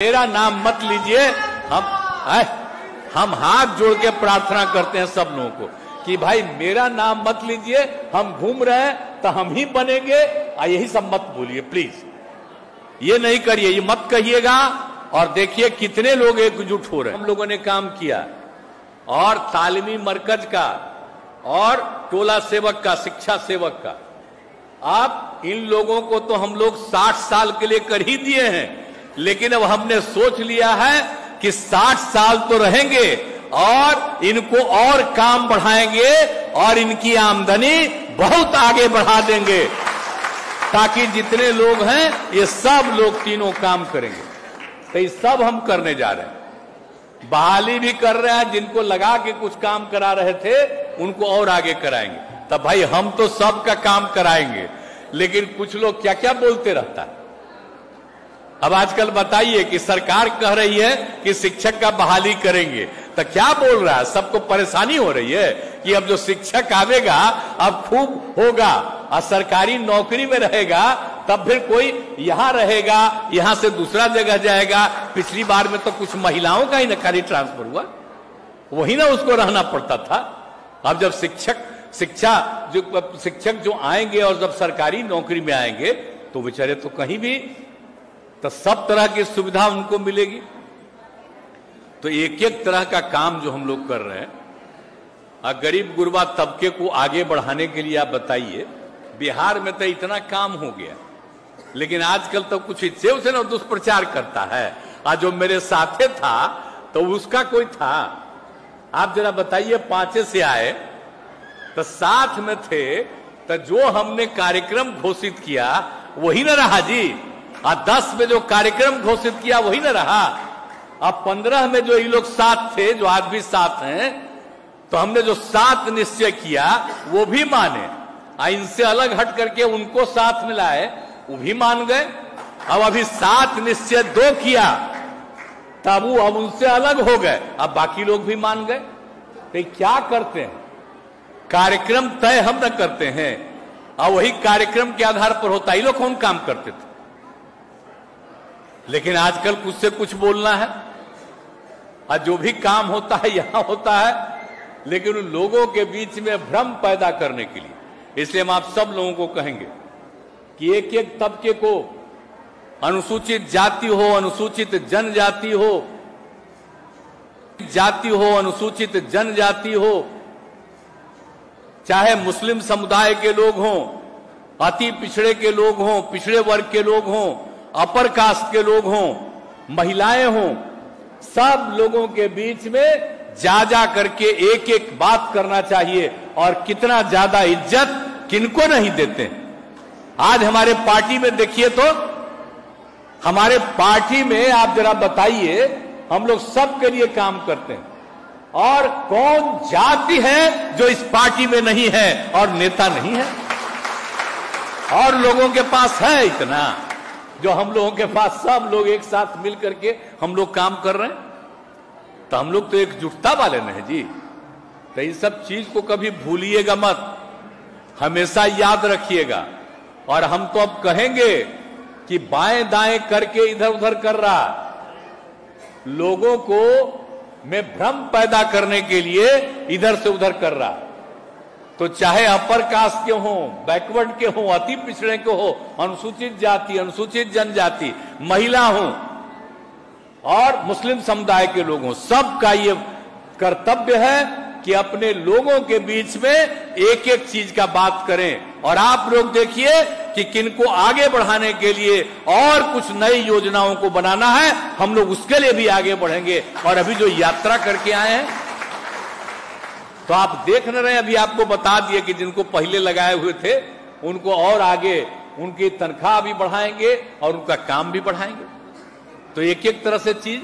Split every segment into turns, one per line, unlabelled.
मेरा नाम मत लीजिए। हम हाथ जोड़ के प्रार्थना करते हैं सब लोगों को कि भाई मेरा नाम मत लीजिए। हम घूम रहे हैं तो हम ही बनेंगे, यही सब मत बोलिए प्लीज। ये नहीं करिए, ये मत कहिएगा। और देखिए कितने लोग एकजुट हो रहे हैं। हम लोगों ने काम किया और तालीमी मरकज का और टोला सेवक का, शिक्षा सेवक का। आप इन लोगों को तो हम लोग 60 साल के लिए कर ही दिए हैं, लेकिन अब हमने सोच लिया है कि 60 साल तो रहेंगे और इनको और काम बढ़ाएंगे और इनकी आमदनी बहुत आगे बढ़ा देंगे, ताकि जितने लोग हैं ये सब लोग तीनों काम करेंगे। तो ये सब हम करने जा रहे हैं। बहाली भी कर रहे हैं, जिनको लगा के कुछ काम करा रहे थे उनको और आगे कराएंगे। तब भाई हम तो सबका काम कराएंगे, लेकिन कुछ लोग क्या क्या बोलते रहता है। अब आजकल बताइए कि सरकार कह रही है कि शिक्षक का बहाली करेंगे, तो क्या बोल रहा है? सबको परेशानी हो रही है कि अब जो शिक्षक आवेगा अब खूब होगा और सरकारी नौकरी में रहेगा, तब फिर कोई यहां रहेगा, यहां से दूसरा जगह जाएगा। पिछली बार में तो कुछ महिलाओं का ही न खाली ट्रांसफर हुआ, वही ना उसको रहना पड़ता था। अब जब शिक्षक जो आएंगे और जब सरकारी नौकरी में आएंगे तो बेचारे तो कहीं भी, तो सब तरह की सुविधा उनको मिलेगी। तो एक एक तरह का काम जो हम लोग कर रहे हैं, गरीब गुरबा तबके को आगे बढ़ाने के लिए आप बताइए। बिहार में तो इतना काम हो गया, लेकिन आजकल तो कुछ इससे उसे ना दुष्प्रचार करता है। आज जो मेरे साथे था तो उसका कोई था, आप जरा बताइए, 5 से आए तो साथ में थे, तो जो हमने कार्यक्रम घोषित किया वही ना रहा जी। 10 में जो कार्यक्रम घोषित किया वही ना रहा। अब 15 में जो ये लोग साथ थे, जो आज भी साथ हैं, तो हमने जो 7 निश्चय किया वो भी माने। इनसे अलग हट करके उनको साथ में लाए, वो भी मान गए। अब अभी 7 निश्चय 2 किया, तब वो अब उनसे अलग हो गए, अब बाकी लोग भी मान गए। तो क्या करते हैं? कार्यक्रम तय हम न करते हैं और वही कार्यक्रम के आधार पर होता है। ये लोग कौन काम करते थे, लेकिन आजकल कुछ से कुछ बोलना है और जो भी काम होता है यहां होता है, लेकिन उन लोगों के बीच में भ्रम पैदा करने के लिए। इसलिए हम आप सब लोगों को कहेंगे कि एक एक तबके को, अनुसूचित जाति हो, अनुसूचित जनजाति हो, अनुसूचित जनजाति हो, चाहे मुस्लिम समुदाय के लोग हों, अति पिछड़े के लोग हों, पिछड़े वर्ग के लोग हों, अपर कास्ट के लोग हों, महिलाएं हों, सब लोगों के बीच में जा करके एक एक बात करना चाहिए। और कितना ज्यादा इज्जत किनको नहीं देते। आज हमारे पार्टी में देखिए, तो हमारे पार्टी में आप जरा बताइए, हम लोग सबके लिए काम करते हैं, और कौन जाति है जो इस पार्टी में नहीं है और नेता नहीं है? और लोगों के पास है इतना, जो हम लोगों के पास सब लोग एक साथ मिल करके हम लोग काम कर रहे हैं। तो हम लोग तो एकजुटता वाले नहीं जी। तो इन सब चीज को कभी भूलिएगा मत, हमेशा याद रखिएगा। और हम तो अब कहेंगे कि बाएं दाएं करके इधर उधर कर रहा, लोगों को में भ्रम पैदा करने के लिए इधर से उधर कर रहा। तो चाहे अपर कास्ट के हों, बैकवर्ड के हों, अति पिछड़े के हो, अनुसूचित जाति, अनुसूचित जनजाति, महिला हों और मुस्लिम समुदाय के लोग हों, सबका ये कर्तव्य है कि अपने लोगों के बीच में एक एक चीज का बात करें। और आप लोग देखिए कि किनको आगे बढ़ाने के लिए और कुछ नई योजनाओं को बनाना है, हम लोग उसके लिए भी आगे बढ़ेंगे। और अभी जो यात्रा करके आए हैं, तो आप देख न रहे, अभी आपको बता दिए कि जिनको पहले लगाए हुए थे उनको और आगे उनकी तनख्वाह भी बढ़ाएंगे और उनका काम भी बढ़ाएंगे। तो एक एक तरह से चीज।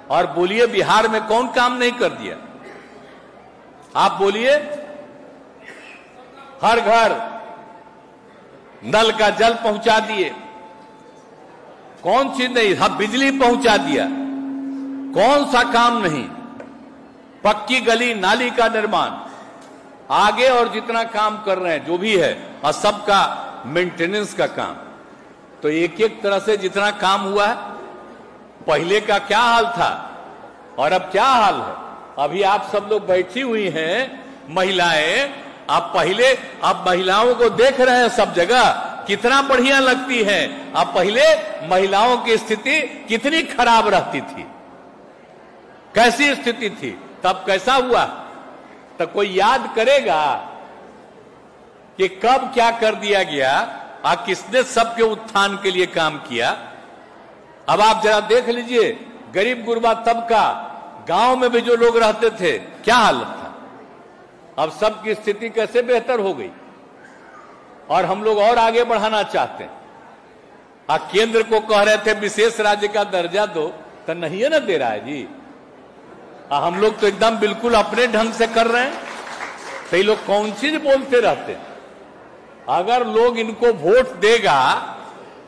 और बोलिए, बिहार में कौन काम नहीं कर दिया? आप बोलिए, हर घर नल का जल पहुंचा दिए, कौन चीज नहीं? हाँ, बिजली पहुंचा दिया, कौन सा काम नहीं? पक्की गली नाली का निर्माण, आगे और जितना काम कर रहे हैं जो भी है, और सबका मेंटेनेंस का काम। तो एक एक तरह से जितना काम हुआ है पहले का क्या हाल था और अब क्या हाल है। अभी आप सब लोग बैठी हुई हैं महिलाएं, आप पहले आप महिलाओं को देख रहे हैं सब जगह कितना बढ़िया लगती है। अब पहले महिलाओं की स्थिति कितनी खराब रहती थी, कैसी स्थिति थी, तब कैसा हुआ। तो कोई याद करेगा कि कब क्या कर दिया गया और किसने सबके उत्थान के लिए काम किया। अब आप जरा देख लीजिए, गरीब गुरबा तबका गांव में भी जो लोग रहते थे क्या हालत था, अब सबकी स्थिति कैसे बेहतर हो गई। और हम लोग और आगे बढ़ाना चाहते हैं। केंद्र को कह रहे थे विशेष राज्य का दर्जा दो, तो नहीं है ना दे रहा है जी। हम लोग तो एकदम बिल्कुल अपने ढंग से कर रहे हैं, तो ये लोग कौन चीज बोलते रहते हैं। अगर लोग इनको वोट देगा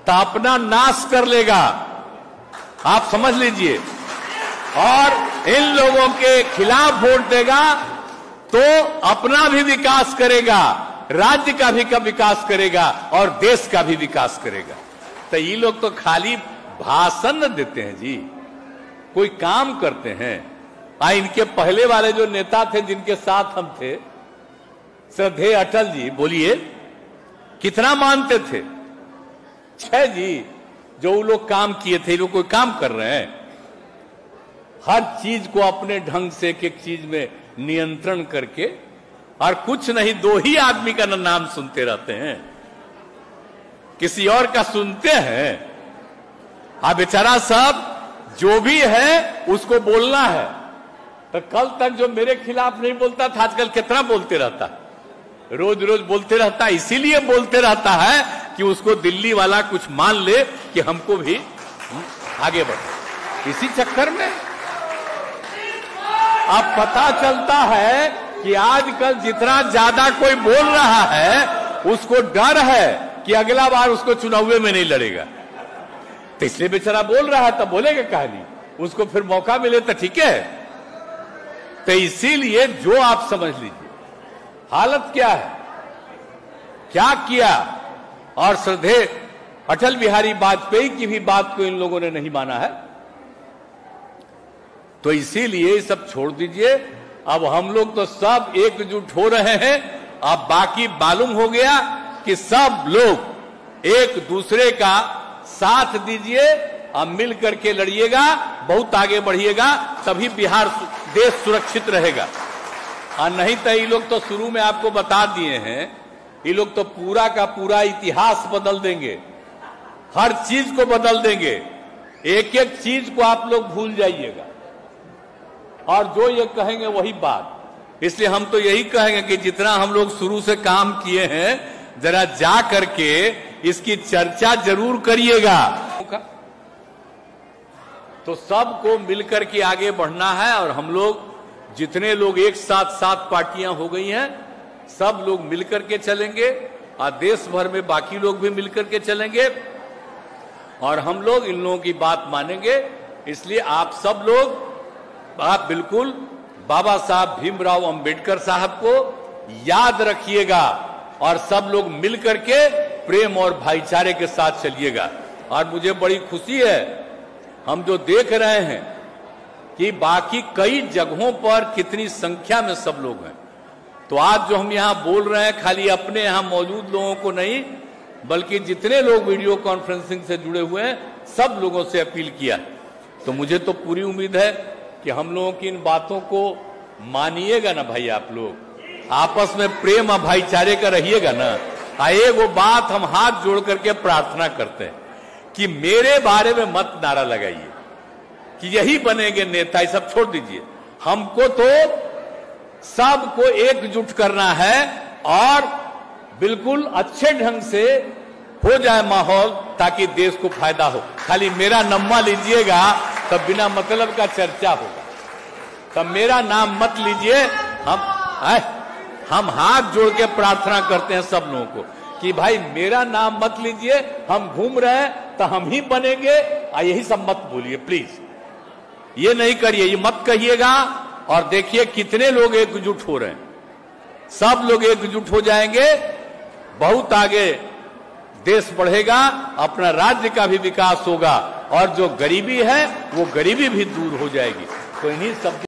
तो अपना नाश कर लेगा, आप समझ लीजिए। और इन लोगों के खिलाफ वोट देगा तो अपना भी विकास करेगा, राज्य का भी विकास करेगा और देश का भी विकास करेगा। तो ये लोग तो खाली भाषण देते हैं जी, कोई काम करते हैं। इनके पहले वाले जो नेता थे जिनके साथ हम थे, श्रद्धेय अटल जी, बोलिए कितना मानते थे। 6 जी जो वो लोग काम किए थे, लोग कोई काम कर रहे हैं। हर चीज को अपने ढंग से एक एक चीज में नियंत्रण करके, और कुछ नहीं 2 ही आदमी का नाम सुनते रहते हैं, किसी और का सुनते हैं। बेचारा सब जो भी है उसको बोलना है। तो कल तक जो मेरे खिलाफ नहीं बोलता था, आजकल कितना बोलते रहता, रोज रोज बोलते रहता। इसीलिए बोलते रहता है कि उसको दिल्ली वाला कुछ मान ले कि हमको भी आगे बढ़े। इसी चक्कर में अब पता चलता है कि आजकल जितना ज्यादा कोई बोल रहा है उसको डर है कि अगला बार उसको चुनाव में नहीं लड़ेगा। तो इसलिए बेचारा बोल रहा है, तब बोलेगा कहानी, उसको फिर मौका मिले तो ठीक है। तो इसीलिए जो आप समझ लीजिए हालत क्या है, क्या किया। और श्रद्धेय अटल बिहारी वाजपेयी की भी बात को इन लोगों ने नहीं माना है। तो इसीलिए सब छोड़ दीजिए। अब हम लोग तो सब एकजुट हो रहे हैं। अब बाकी मालूम हो गया कि सब लोग एक दूसरे का साथ दीजिए और मिल करके लड़िएगा, बहुत आगे बढ़िएगा, तभी बिहार देश सुरक्षित रहेगा। और नहीं तो ये लोग तो शुरू में आपको बता दिए हैं, ये लोग तो पूरा का पूरा इतिहास बदल देंगे, हर चीज को बदल देंगे, एक एक चीज को आप लोग भूल जाइएगा और जो ये कहेंगे वही बात। इसलिए हम तो यही कहेंगे कि जितना हम लोग शुरू से काम किए हैं, जरा जा करके इसकी चर्चा जरूर करिएगा। तो सबको मिलकर के आगे बढ़ना है। और हम लोग जितने लोग एक साथ 7 पार्टियां हो गई हैं, सब लोग मिलकर के चलेंगे और देश भर में बाकी लोग भी मिलकर के चलेंगे और हम लोग इन लोगों की बात मानेंगे। इसलिए आप सब लोग आप बिल्कुल बाबा साहब भीमराव अंबेडकर साहब को याद रखिएगा और सब लोग मिलकर के प्रेम और भाईचारे के साथ चलिएगा। और मुझे बड़ी खुशी है, हम जो देख रहे हैं कि बाकी कई जगहों पर कितनी संख्या में सब लोग हैं। तो आज जो हम यहां बोल रहे हैं, खाली अपने यहां मौजूद लोगों को नहीं, बल्कि जितने लोग वीडियो कॉन्फ्रेंसिंग से जुड़े हुए हैं, सब लोगों से अपील किया। तो मुझे तो पूरी उम्मीद है कि हम लोगों की इन बातों को मानिएगा ना भाई। आप लोग आपस में प्रेम और भाईचारे का रहिएगा ना। वो बात हम हाथ जोड़ करके प्रार्थना करते हैं कि मेरे बारे में मत नारा लगाइए कि यही बनेंगे नेता, ये सब छोड़ दीजिए। हमको तो सबको एकजुट करना है और बिल्कुल अच्छे ढंग से हो जाए माहौल, ताकि देश को फायदा हो। खाली मेरा नम्मा लीजिएगा तब बिना मतलब का चर्चा होगा, तब मेरा नाम मत लीजिए। हम हाथ जोड़ के प्रार्थना करते हैं सब लोगों को कि भाई मेरा नाम मत लीजिए, हम घूम रहे हैं तो हम ही बनेंगे, यही सब मत बोलिए प्लीज। ये नहीं करिए, ये मत कहिएगा। और देखिए कितने लोग एकजुट हो रहे हैं, सब लोग एकजुट हो जाएंगे, बहुत आगे देश बढ़ेगा, अपना राज्य का भी विकास होगा और जो गरीबी है वो गरीबी भी दूर हो जाएगी। तो इन्हीं सब